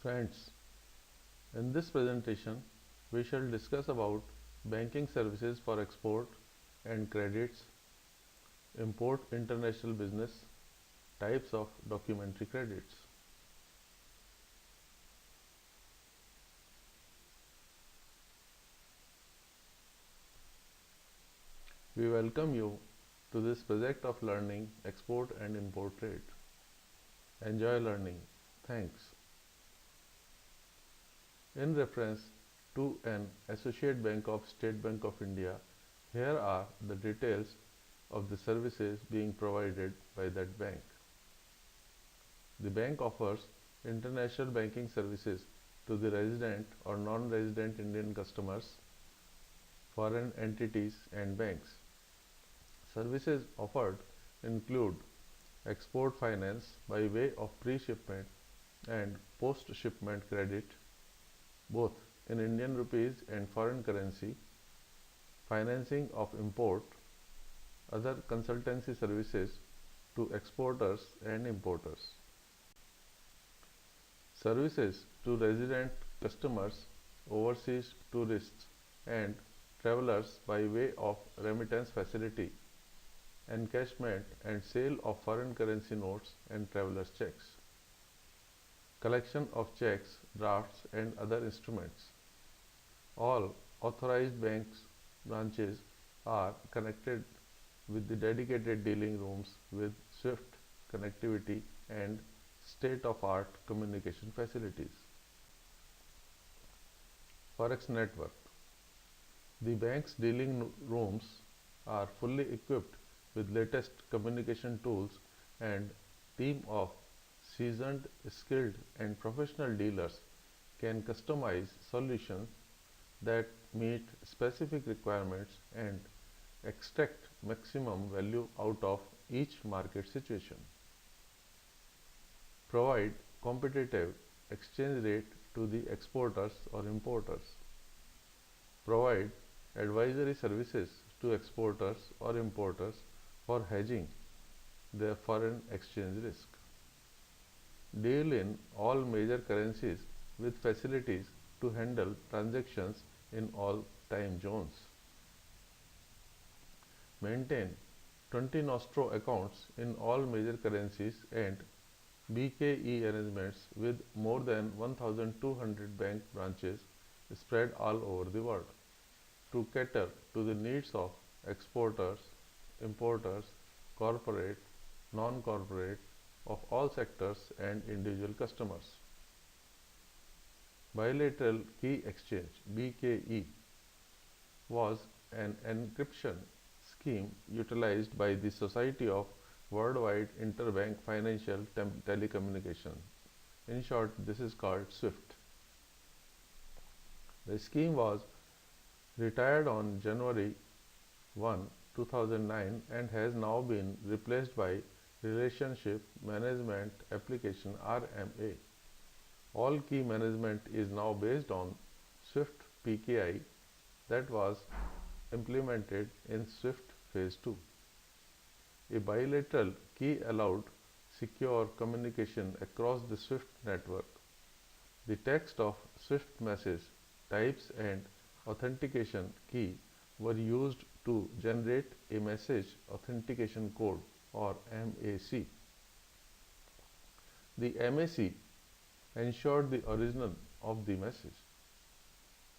Friends, in this presentation, we shall discuss about banking services for export and credits, import international business, types of documentary credits. We welcome you to this project of learning export and import trade. Enjoy learning. Thanks. In reference to an associate bank of State Bank of India, here are the details of the services being provided by that bank. The bank offers international banking services to the resident or non-resident Indian customers, foreign entities and banks. Services offered include export finance by way of pre-shipment and post-shipment credit, both in Indian rupees and foreign currency, financing of import, other consultancy services to exporters and importers. Services to resident customers, overseas tourists and travelers by way of remittance facility, encashment and sale of foreign currency notes and travelers' checks, collection of checks, drafts and other instruments. All authorized banks branches are connected with the dedicated dealing rooms with swift connectivity and state-of-art communication facilities. Forex network. The bank's dealing rooms are fully equipped with latest communication tools and team of seasoned, skilled and professional dealers can customize solutions that meet specific requirements and extract maximum value out of each market situation. Provide competitive exchange rate to the exporters or importers. Provide advisory services to exporters or importers for hedging their foreign exchange risk. Deal in all major currencies with facilities to handle transactions in all time zones. Maintain 20 nostro accounts in all major currencies and BKE arrangements with more than 1200 bank branches spread all over the world to cater to the needs of exporters, importers, corporate, non-corporate of all sectors and individual customers. Bilateral Key Exchange (BKE) was an encryption scheme utilized by the Society of Worldwide Interbank Financial Telecommunication. In short, this is called SWIFT. The scheme was retired on January 1, 2009 and has now been replaced by Relationship Management Application (RMA). All key management is now based on SWIFT PKI that was implemented in SWIFT Phase 2. A bilateral key allowed secure communication across the SWIFT network. The text of SWIFT message types and authentication key were used to generate a message authentication code or MAC. The MAC ensured the origin of the message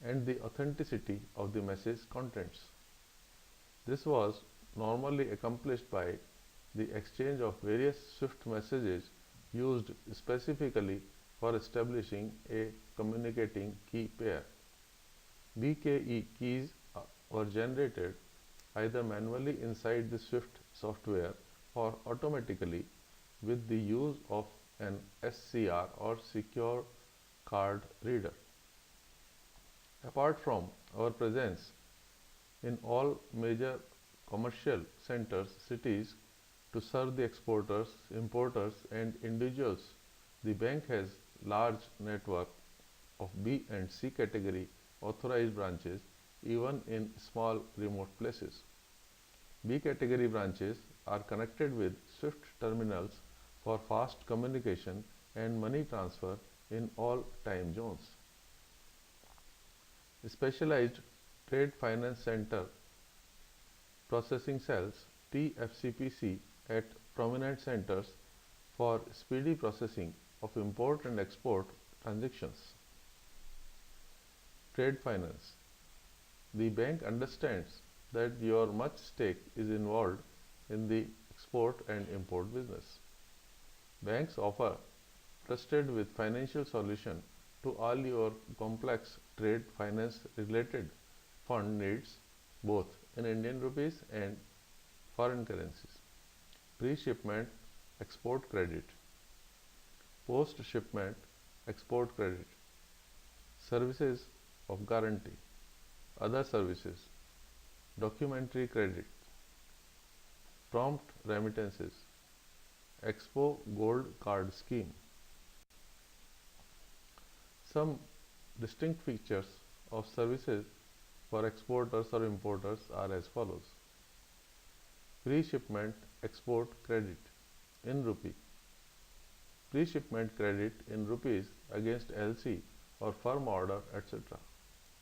and the authenticity of the message contents. This was normally accomplished by the exchange of various SWIFT messages used specifically for establishing a communicating key pair. BKE keys were generated either manually inside the SWIFT software or automatically with the use of an SCR or secure card reader. Apart from our presence in all major commercial centers, cities to serve the exporters, importers and individuals, the bank has large network of B and C category authorized branches even in small remote places. B category branches are connected with SWIFT terminals for fast communication and money transfer in all time zones. Specialized Trade Finance Center processing cells TFCPC at prominent centers for speedy processing of import and export transactions. Trade finance. The bank understands that your much stake is involved in the export and import business. Banks offer trusted with financial solution to all your complex trade finance related fund needs both in Indian rupees and foreign currencies. Pre-shipment export credit, post-shipment export credit, services of guarantee, other services, documentary credit, prompt remittances, Expo Gold Card Scheme. Some distinct features of services for exporters or importers are as follows. Pre-shipment export credit in rupee. Pre-shipment credit in rupees against LC or firm order etc.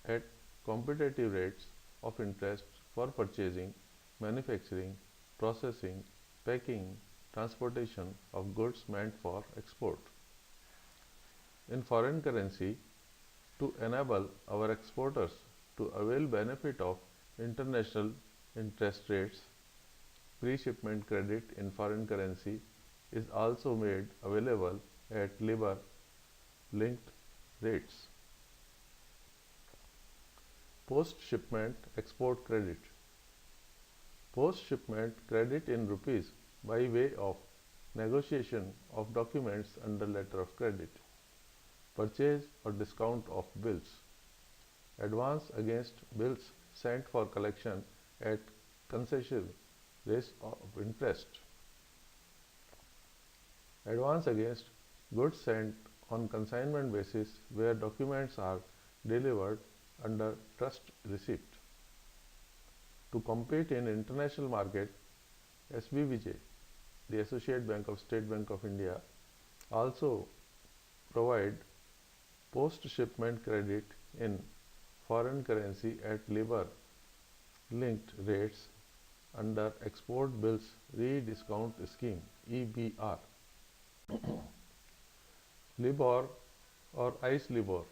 at competitive rates of interest for purchasing, manufacturing, processing, packing, transportation of goods meant for export. In foreign currency, to enable our exporters to avail benefit of international interest rates, pre-shipment credit in foreign currency is also made available at LIBOR linked rates. Post-shipment export credit. Post-shipment credit in rupees by way of negotiation of documents under letter of credit, purchase or discount of bills, advance against bills sent for collection at concessive rates of interest, advance against goods sent on consignment basis where documents are delivered under trust receipt. To compete in international market, SBBJ, the Associate Bank of State Bank of India, also provide post-shipment credit in foreign currency at LIBOR linked rates under Export Bills Re-Discount Scheme EBR. LIBOR or ICE LIBOR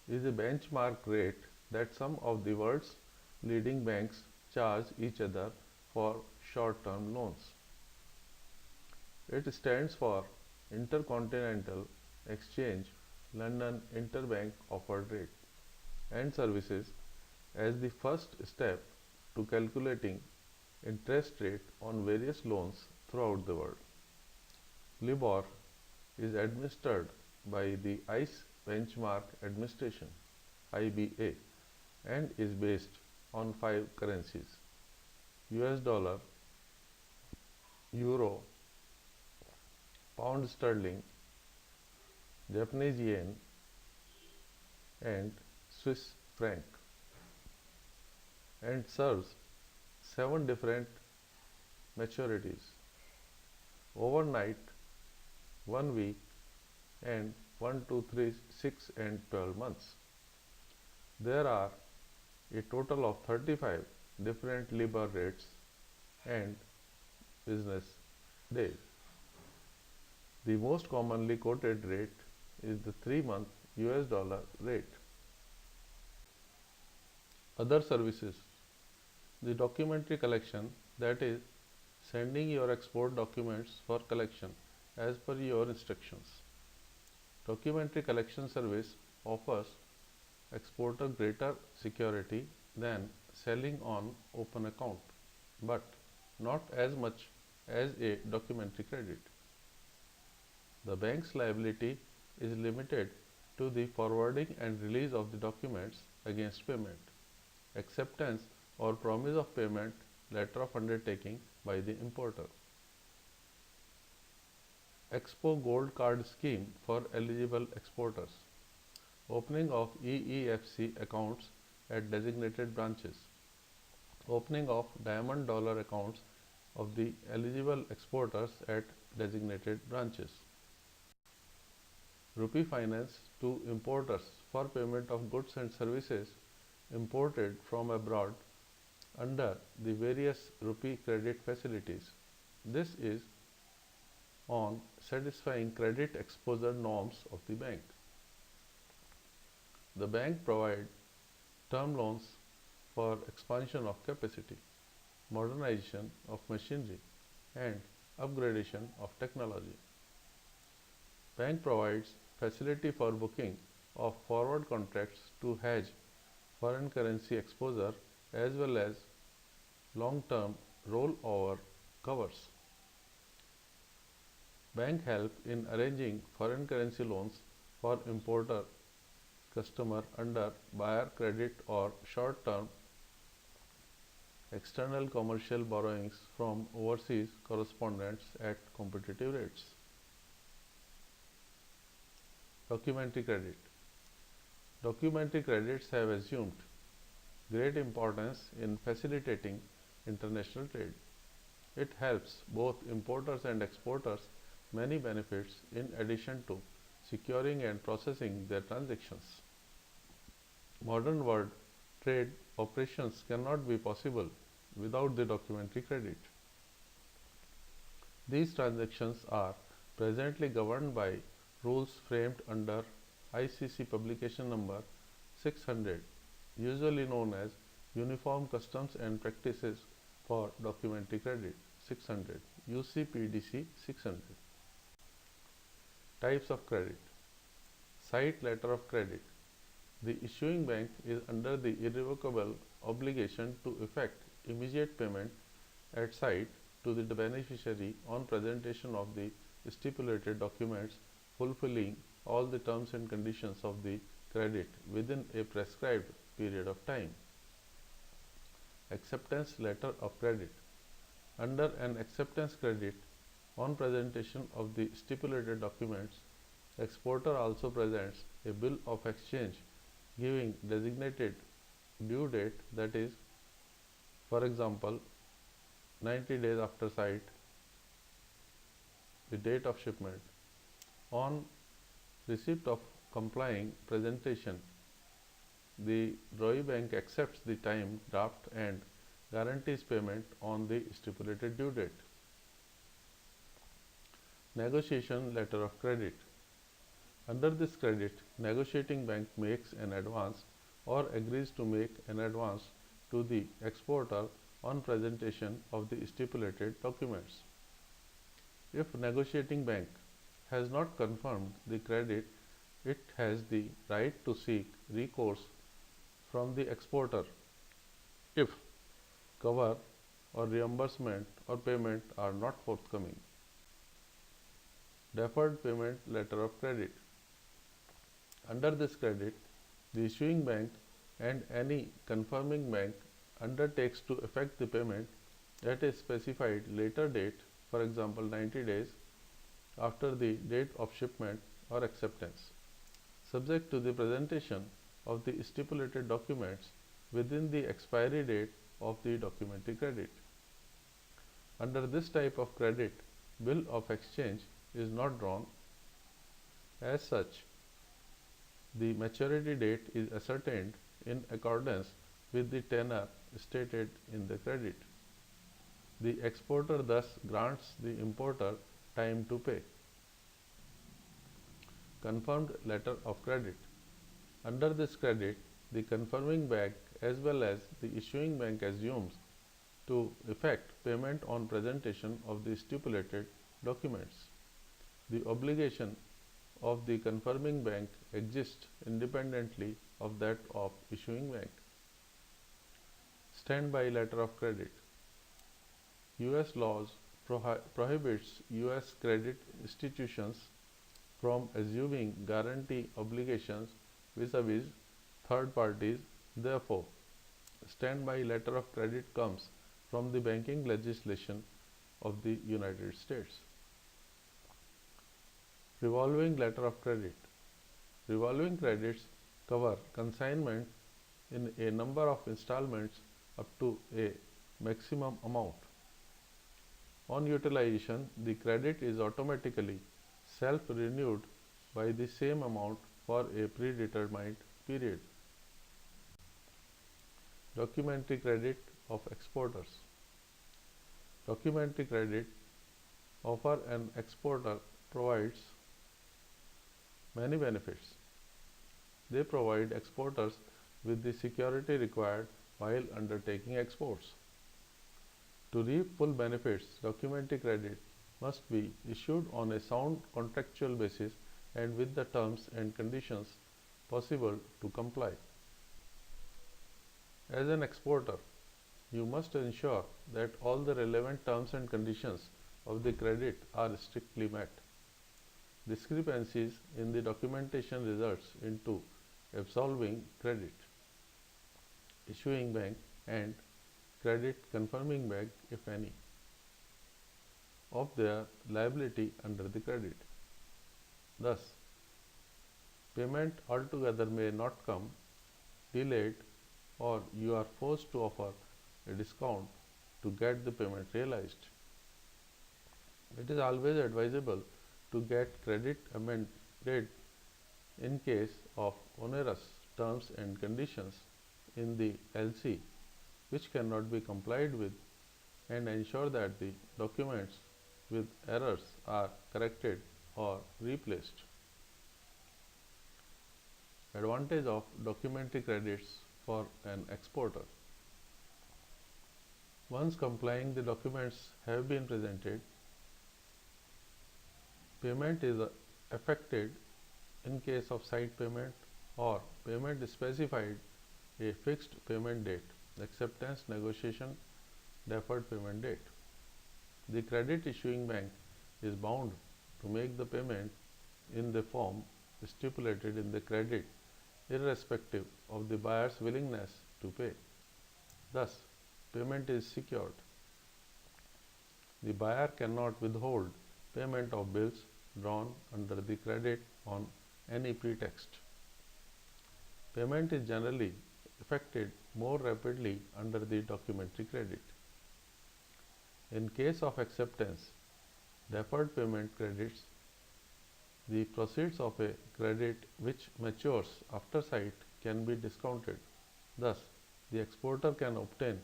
is a benchmark rate that some of the world's leading banks charge each other for short-term loans. It stands for Intercontinental Exchange London Interbank Offered Rate and services as the first step to calculating interest rate on various loans throughout the world. LIBOR is administered by the ICE Benchmark Administration IBA and is based on 5 currencies: US dollar, euro, pound sterling, Japanese yen and Swiss franc, and serves 7 different maturities: overnight, 1 week and 1, 2, 3, 6 and 12 months. There are a total of 35 different LIBOR rates and business days. The most commonly quoted rate is the 3-month US dollar rate. Other services. The documentary collection, that is, sending your export documents for collection as per your instructions. Documentary collection service offers exporter greater security than selling on open account, but not as much as a documentary credit. The bank's liability is limited to the forwarding and release of the documents against payment, acceptance or promise of payment letter of undertaking by the importer. Expo Gold Card Scheme for eligible exporters. Opening of EEFC accounts at designated branches. Opening of diamond dollar accounts of the eligible exporters at designated branches. rupee finance to importers for payment of goods and services imported from abroad under the various rupee credit facilities. This is on satisfying credit exposure norms of the bank. The bank provides term loans for expansion of capacity, modernization of machinery, and upgradation of technology. Bank provides facility for booking of forward contracts to hedge foreign currency exposure as well as long-term rollover covers. Bank help in arranging foreign currency loans for importer customer under buyer credit or short-term external commercial borrowings from overseas correspondents at competitive rates. Documentary credit. Documentary credits have assumed great importance in facilitating international trade. It helps both importers and exporters many benefits in addition to securing and processing their transactions. Modern world trade operations cannot be possible without the documentary credit. These transactions are presently governed by rules framed under ICC publication number 600, usually known as Uniform Customs and Practices for Documentary Credit 600, UCPDC 600. Types of credit. Cite letter of credit. The issuing bank is under the irrevocable obligation to effect immediate payment at sight to the beneficiary on presentation of the stipulated documents fulfilling all the terms and conditions of the credit within a prescribed period of time. Acceptance letter of credit. Under an acceptance credit, on presentation of the stipulated documents, exporter also presents a bill of exchange giving designated due date, that is, for example, 90 days after sight, the date of shipment. On receipt of complying presentation, the drawee bank accepts the time draft and guarantees payment on the stipulated due date. Negotiation letter of credit. Under this credit, negotiating bank makes an advance or agrees to make an advance to the exporter on presentation of the stipulated documents. If negotiating bank has not confirmed the credit, it has the right to seek recourse from the exporter if cover or reimbursement or payment are not forthcoming. Deferred payment letter of credit. Under this credit, the issuing bank and any confirming bank undertakes to effect the payment at a specified later date, for example 90 days after the date of shipment or acceptance, subject to the presentation of the stipulated documents within the expiry date of the documentary credit. Under this type of credit, bill of exchange is not drawn. As such, the maturity date is ascertained in accordance with the tenor stated in the credit. The exporter thus grants the importer time to pay. Confirmed letter of credit. Under this credit, the confirming bank as well as the issuing bank assumes to effect payment on presentation of the stipulated documents. The obligation of the confirming bank exists independently of that of issuing bank. Standby letter of credit. US laws prohibits US credit institutions from assuming guarantee obligations vis-a-vis third parties. Therefore, standby letter of credit comes from the banking legislation of the United States. Revolving letter of credit. Revolving credits cover consignment in a number of installments up to a maximum amount. On utilization, the credit is automatically self-renewed by the same amount for a predetermined period. Documentary credit of exporters. Documentary credit offer an exporter provides many benefits. They provide exporters with the security required while undertaking exports. To reap full benefits, documentary credit must be issued on a sound contractual basis and with the terms and conditions possible to comply. As an exporter, you must ensure that all the relevant terms and conditions of the credit are strictly met. Discrepancies in the documentation results into absolving credit, issuing bank, and credit confirming bank, if any, of their liability under the credit. Thus, payment altogether may not come, delayed, or you are forced to offer a discount to get the payment realized. It is always advisable to get credit amended in case of onerous terms and conditions in the LC which cannot be complied with, and ensure that the documents with errors are corrected or replaced. Advantage of documentary credits for an exporter. Once complying the documents have been presented, payment is affected in case of side payment or payment specified a fixed payment date, acceptance, negotiation, deferred payment date. The credit issuing bank is bound to make the payment in the form stipulated in the credit, irrespective of the buyer's willingness to pay. Thus, payment is secured. The buyer cannot withhold payment of bills drawn under the credit on any pretext. Payment is generally effected more rapidly under the documentary credit. In case of acceptance, deferred payment credits, the proceeds of a credit which matures after sight can be discounted. Thus, the exporter can obtain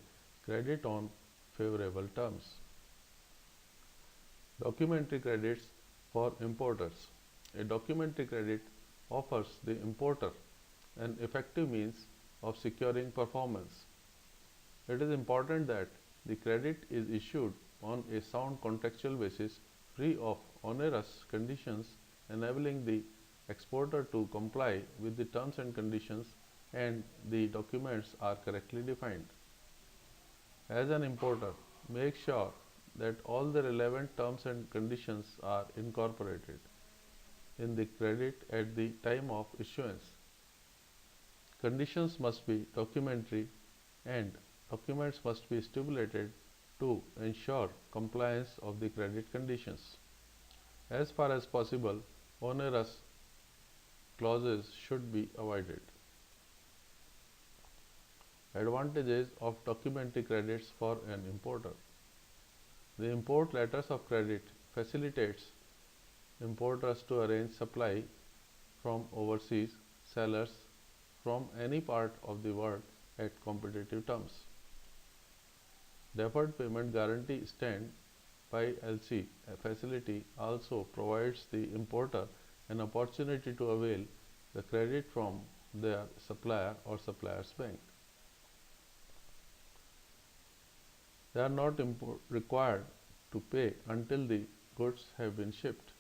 credit on favorable terms. Documentary credits for importers. A documentary credit offers the importer an effective means of securing performance. It is important that the credit is issued on a sound contractual basis, free of onerous conditions, enabling the exporter to comply with the terms and conditions, and the documents are correctly defined. As an importer, make sure that all the relevant terms and conditions are incorporated in the credit at the time of issuance. Conditions must be documentary and documents must be stipulated to ensure compliance of the credit conditions. As far as possible, onerous clauses should be avoided. Advantages of documentary credits for an importer. The import letters of credit facilitates importers to arrange supply from overseas sellers from any part of the world at competitive terms. Deferred payment guarantee stand by LC facility also provides the importer an opportunity to avail the credit from their supplier or supplier's bank. They are not required to pay until the goods have been shipped.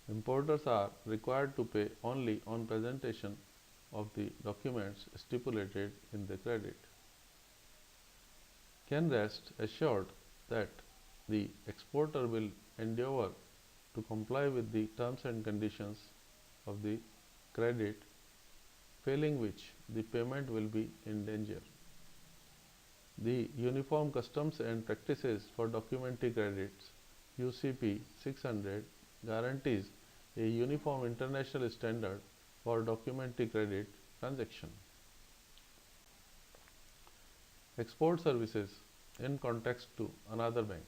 Importers are required to pay only on presentation of the documents stipulated in the credit. Can rest assured that the exporter will endeavor to comply with the terms and conditions of the credit, failing which the payment will be in danger. The Uniform Customs and Practices for Documentary Credits UCP 600 guarantees a uniform international standard for documentary credit transaction. Export services in context to another bank.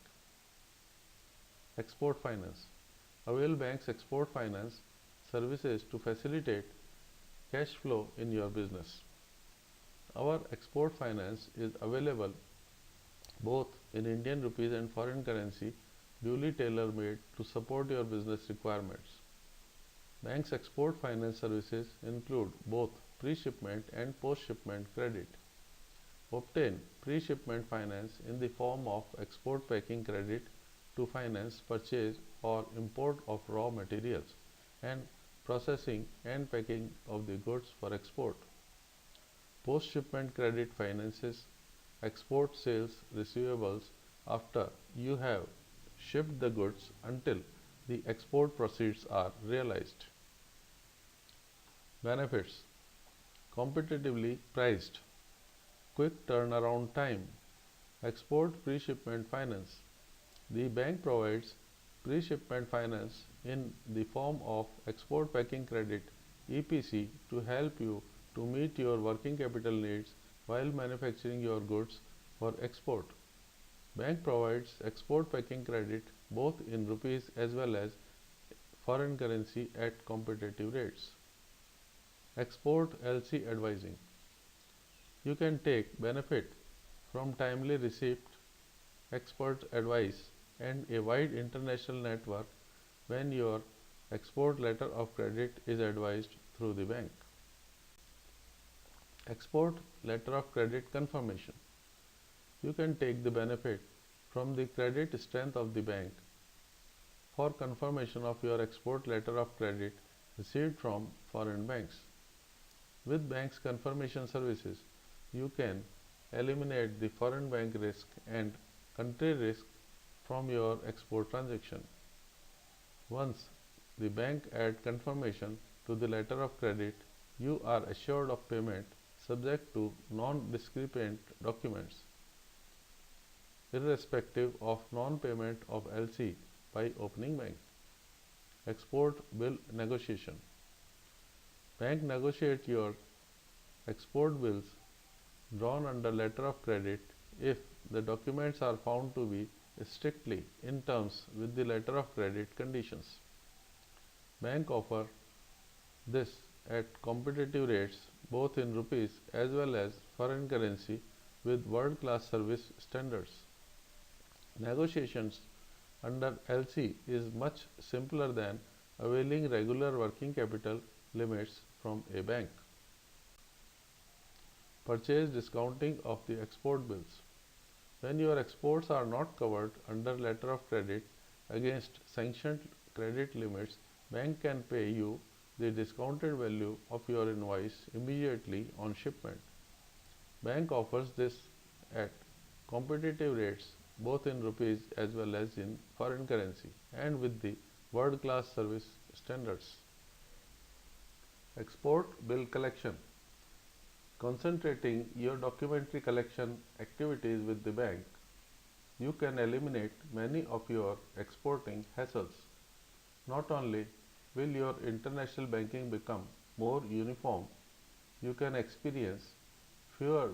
Export finance. Avail bank's export finance services to facilitate cash flow in your business. Our export finance is available both in Indian rupees and foreign currency, duly tailor-made to support your business requirements. Bank's export finance services include both pre-shipment and post-shipment credit. Obtain pre-shipment finance in the form of export packing credit to finance purchase or import of raw materials and processing and packing of the goods for export. Post-shipment credit finances export sales receivables after you have shipped the goods until the export proceeds are realized. Benefits: competitively priced, quick turnaround time, export pre-shipment finance. The bank provides pre-shipment finance in the form of export packing credit (EPC) to help you to meet your working capital needs while manufacturing your goods for export. Bank provides export packing credit both in rupees as well as foreign currency at competitive rates. Export LC advising. You can take benefit from timely receipt, expert advice, and a wide international network when your export letter of credit is advised through the bank. Export letter of credit confirmation. You can take the benefit from the credit strength of the bank for confirmation of your export letter of credit received from foreign banks. With bank's confirmation services, you can eliminate the foreign bank risk and country risk from your export transaction. Once the bank adds confirmation to the letter of credit, you are assured of payment subject to non-discrepant documents, irrespective of non-payment of LC by opening bank. Export bill negotiation. Bank negotiate your export bills drawn under letter of credit if the documents are found to be strictly in terms with the letter of credit conditions. Bank offer this at competitive rates both in rupees as well as foreign currency with world-class service standards. Negotiations under LC is much simpler than availing regular working capital limits from a bank. Purchase discounting of the export bills. When your exports are not covered under letter of credit against sanctioned credit limits, bank can pay you the discounted value of your invoice immediately on shipment. Bank offers this at competitive rates both in rupees as well as in foreign currency and with the world-class service standards. Export bill collection. Concentrating your documentary collection activities with the bank, you can eliminate many of your exporting hassles. Not only will your international banking become more uniform, you can experience fewer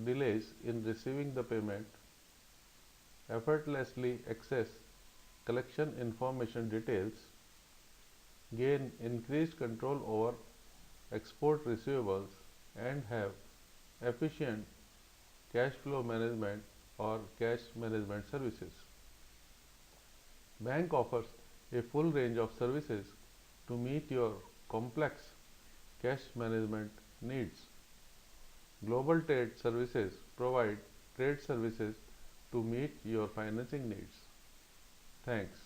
delays in receiving the payment, effortlessly access collection information details, gain increased control over export receivables, and have efficient cash flow management or cash management services. Bank offers a full range of services to meet your complex cash management needs. Global Trade Services provide trade services to meet your financing needs. Thanks.